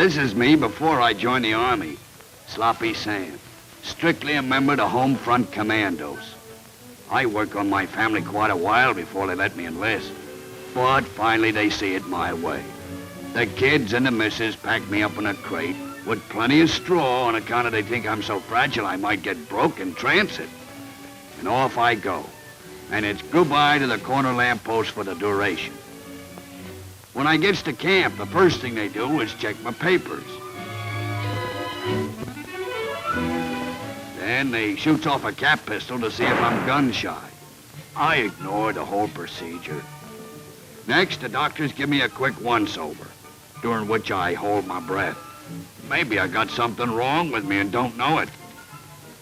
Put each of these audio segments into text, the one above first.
this is me before I joined the Army. Sloppy Sam. Strictly a member of the Home Front Commandos. I worked on my family quite a while before they let me enlist. But finally they see it my way. The kids and the missus packed me up in a crate with plenty of straw on account of they think I'm so fragile I might get broke in transit. And off I go. And it's goodbye to the corner lamppost for the duration. When I gets to camp, the first thing they do is check my papers. Then they shoots off a cap pistol to see if I'm gun shy. I ignore the whole procedure. Next, the doctors give me a quick once-over, during which I hold my breath. Maybe I got something wrong with me and don't know it.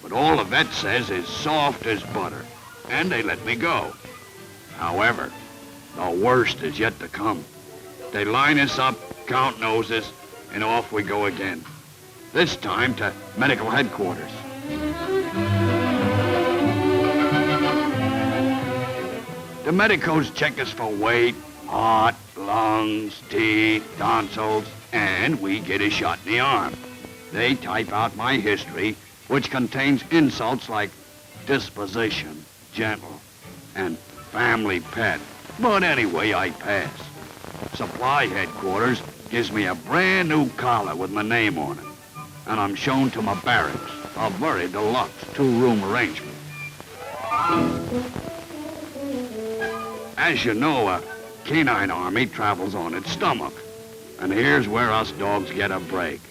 But all the vet says is soft as butter, and they let me go. However, the worst is yet to come. They line us up, count noses, and off we go again. This time to medical headquarters. The medicos check us for weight, heart, lungs, teeth, tonsils, and we get a shot in the arm. They type out my history, which contains insults like disposition, gentle, and family pet. But anyway, I pass. Supply headquarters gives me a brand new collar with my name on it, and I'm shown to my barracks, a very deluxe two-room arrangement. As you know, a canine army travels on its stomach. And here's where us dogs get a break.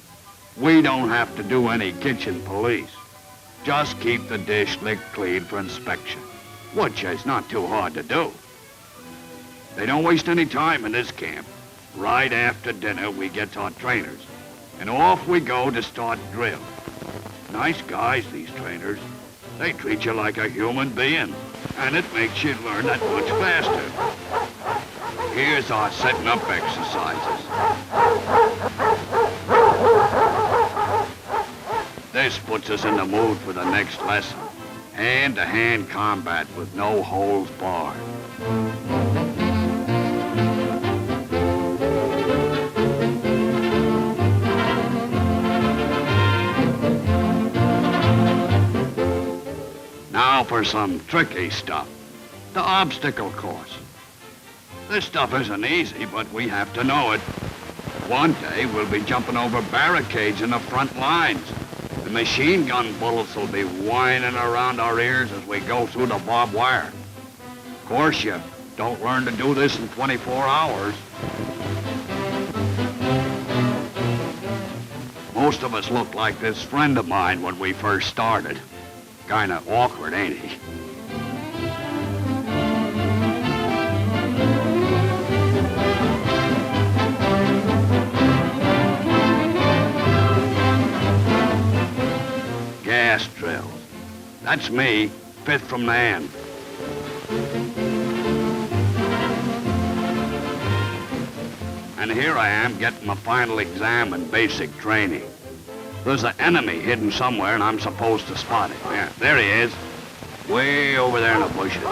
We don't have to do any kitchen police. Just keep the dish licked clean for inspection, which is not too hard to do. They don't waste any time in this camp. Right after dinner, we get our trainers, and off we go to start drill. Nice guys, these trainers. They treat you like a human being, and it makes you learn that much faster. Here's our setting up exercises. This puts us in the mood for the next lesson. Hand-to-hand combat with no holds barred. Now for some tricky stuff. The obstacle course. This stuff isn't easy, but we have to know it. One day, we'll be jumping over barricades in the front lines. The machine gun bullets will be whining around our ears as we go through the barbed wire. Of course, you don't learn to do this in 24 hours. Most of us look like this friend of mine when we first started. Kinda awkward, ain't he? Gas drills. That's me, fifth from the end. And here I am getting my final exam in basic training. There's an enemy hidden somewhere and I'm supposed to spot him. Yeah, there he is. Way over there in the bushes.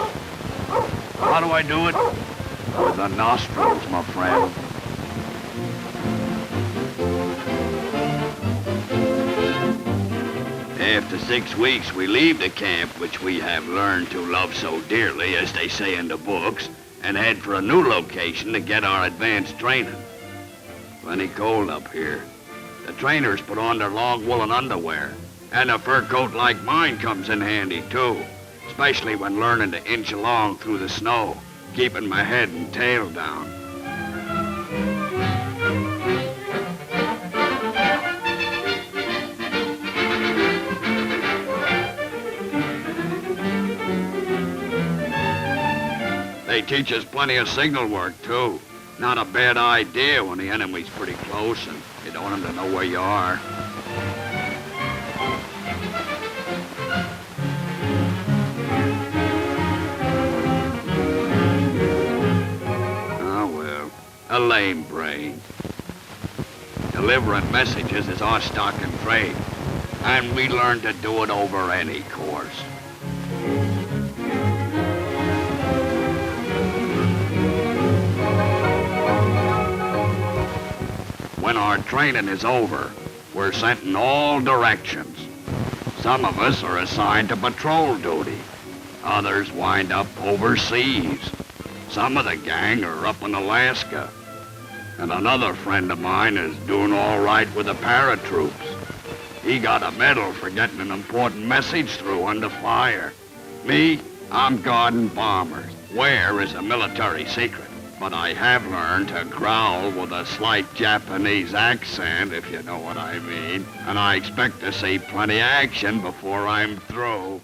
How do I do it? With the nostrils, my friend. After 6 weeks, we leave the camp, which we have learned to love so dearly, as they say in the books, and head for a new location to get our advanced training. Plenty cold up here. The trainers put on their long woolen underwear, and a fur coat like mine comes in handy, too, especially when learning to inch along through the snow, keeping my head and tail down. They teach us plenty of signal work, too. Not a bad idea when the enemy's pretty close and you don't want them to know where you are. Oh, well, a lame brain. Delivering messages is our stock and trade, and we learn to do it over any course. When our training is over, we're sent in all directions. Some of us are assigned to patrol duty. Others wind up overseas. Some of the gang are up in Alaska. And another friend of mine is doing all right with the paratroops. He got a medal for getting an important message through under fire. Me, I'm guarding bombers. Where is a military secret? But I have learned to growl with a slight Japanese accent, if you know what I mean. And I expect to see plenty of action before I'm through.